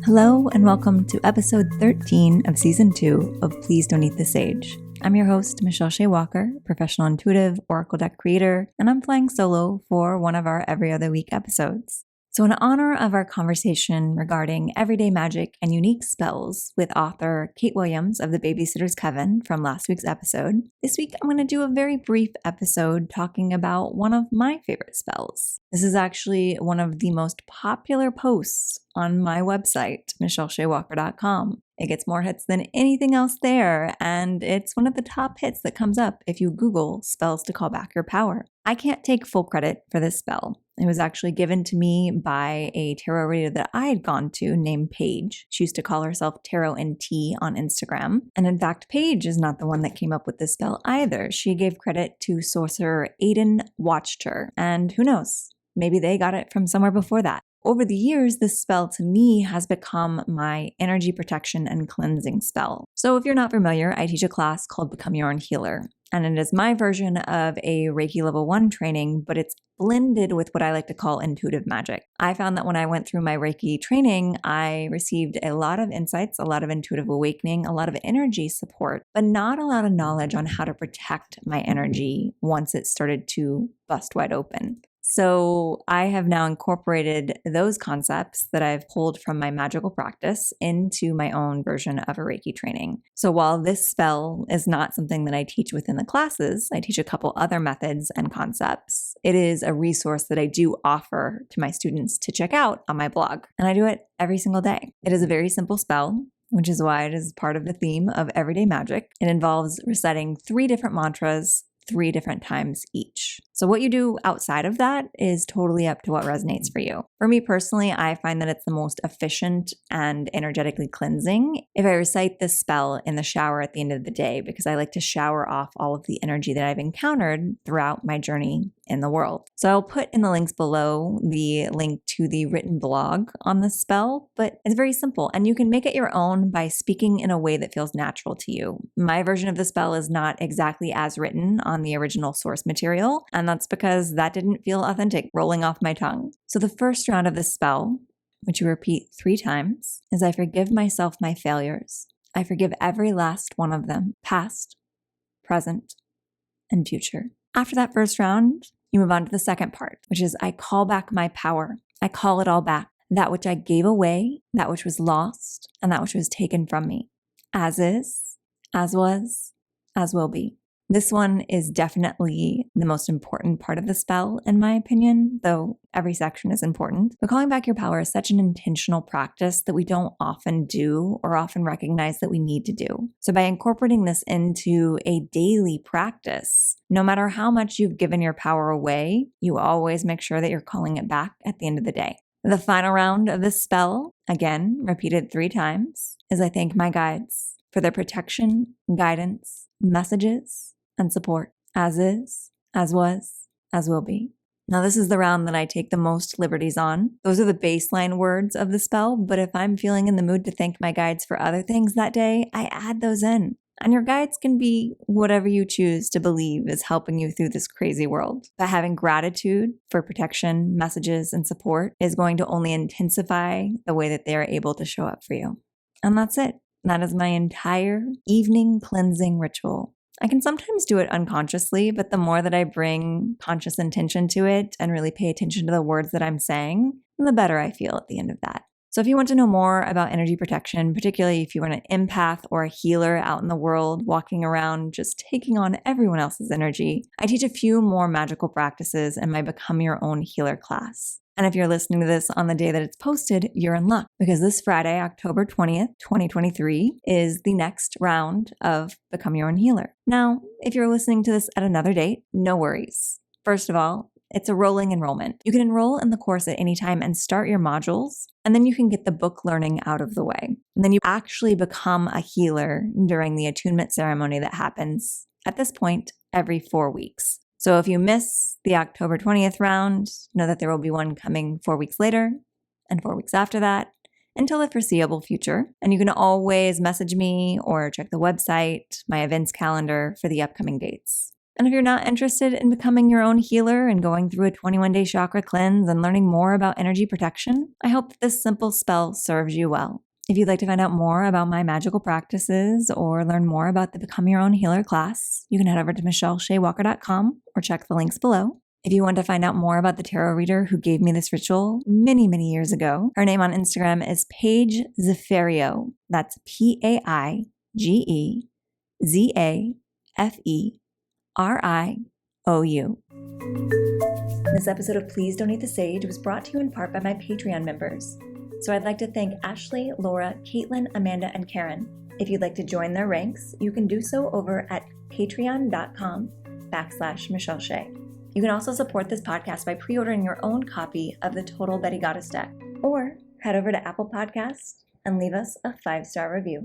Hello and welcome to episode 13 of season 2 of Please Don't Eat the Sage. I'm your host, Michelle Shea Walker, professional intuitive, oracle deck creator, and I'm flying solo for one of our every other week episodes. So in honor of our conversation regarding everyday magic and unique spells with author Kate Williams of The Babysitter's Coven from last week's episode, this week I'm going to do a very brief episode talking about one of my favorite spells. This is actually one of the most popular posts on my website, michellesheawalker.com. It gets more hits than anything else there, and it's one of the top hits that comes up if you Google spells to call back your power. I can't take full credit for this spell. It was actually given to me by a tarot reader that I had gone to named Paige. She used to call herself Tarot and Tea on Instagram. And in fact, Paige is not the one that came up with this spell either. She gave credit to sorcerer Aidan Watchter. And who knows, maybe they got it from somewhere before that. Over the years, this spell to me has become my energy protection and cleansing spell. So if you're not familiar, I teach a class called Become Your Own Healer. And it is my version of a Reiki Level 1 training, but it's blended with what I like to call intuitive magic. I found that when I went through my Reiki training, I received a lot of insights, a lot of intuitive awakening, a lot of energy support, but not a lot of knowledge on how to protect my energy once it started to bust wide open. So I have now incorporated those concepts that I've pulled from my magical practice into my own version of a Reiki training. So while this spell is not something that I teach within the classes, I teach a couple other methods and concepts. It is a resource that I do offer to my students to check out on my blog, and I do it every single day. It is a very simple spell, which is why it is part of the theme of everyday magic. It involves reciting 3 different mantras 3 different times each. So what you do outside of that is totally up to what resonates for you. For me personally, I find that it's the most efficient and energetically cleansing if I recite this spell in the shower at the end of the day, because I like to shower off all of the energy that I've encountered throughout my journey in the world. So I'll put in the links below the link to the written blog on this spell, but it's very simple and you can make it your own by speaking in a way that feels natural to you. My version of the spell is not exactly as written on the original source material, and that's because that didn't feel authentic rolling off my tongue. So the first round of this spell, which you repeat 3 times, is I forgive myself my failures. I forgive every last one of them, past, present, and future. After that first round, you move on to the second part, which is I call back my power. I call it all back. That which I gave away, that which was lost, and that which was taken from me. As is, as was, as will be. This one is definitely the most important part of the spell, in my opinion, though every section is important. But calling back your power is such an intentional practice that we don't often do or often recognize that we need to do. So by incorporating this into a daily practice, no matter how much you've given your power away, you always make sure that you're calling it back at the end of the day. The final round of this spell, again, repeated 3 times, is I thank my guides for their protection, guidance, messages, and support, as is, as was, as will be. Now, this is the round that I take the most liberties on. Those are the baseline words of the spell, but if I'm feeling in the mood to thank my guides for other things that day, I add those in. And your guides can be whatever you choose to believe is helping you through this crazy world. But having gratitude for protection, messages, and support is going to only intensify the way that they are able to show up for you. And that's it. That is my entire evening cleansing ritual. I can sometimes do it unconsciously, but the more that I bring conscious intention to it and really pay attention to the words that I'm saying, the better I feel at the end of that. So if you want to know more about energy protection, particularly if you are an empath or a healer out in the world, walking around just taking on everyone else's energy, I teach a few more magical practices in my Become Your Own Healer class. And if you're listening to this on the day that it's posted, you're in luck because this Friday, October 20th, 2023, is the next round of Become Your Own Healer. Now, if you're listening to this at another date, no worries. First of all, it's a rolling enrollment. You can enroll in the course at any time and start your modules, and then you can get the book learning out of the way. And then you actually become a healer during the attunement ceremony that happens at this point every 4 weeks. So if you miss the October 20th round, know that there will be one coming 4 weeks later and 4 weeks after that until the foreseeable future. And you can always message me or check the website, my events calendar for the upcoming dates. And if you're not interested in becoming your own healer and going through a 21-day chakra cleanse and learning more about energy protection, I hope that this simple spell serves you well. If you'd like to find out more about my magical practices or learn more about the Become Your Own Healer class, you can head over to michellesheawalker.com or check the links below. If you want to find out more about the tarot reader who gave me this ritual many, many years ago, her name on Instagram is Paige Zaferiou. That's Paigezaferiou. This episode of Please Don't Eat the Sage was brought to you in part by my Patreon members. So I'd like to thank Ashley, Laura, Caitlin, Amanda, and Karen. If you'd like to join their ranks, you can do so over at patreon.com/Michelle Shea. You can also support this podcast by pre-ordering your own copy of the Total Betty Goddess deck, or head over to Apple Podcasts and leave us a 5-star review.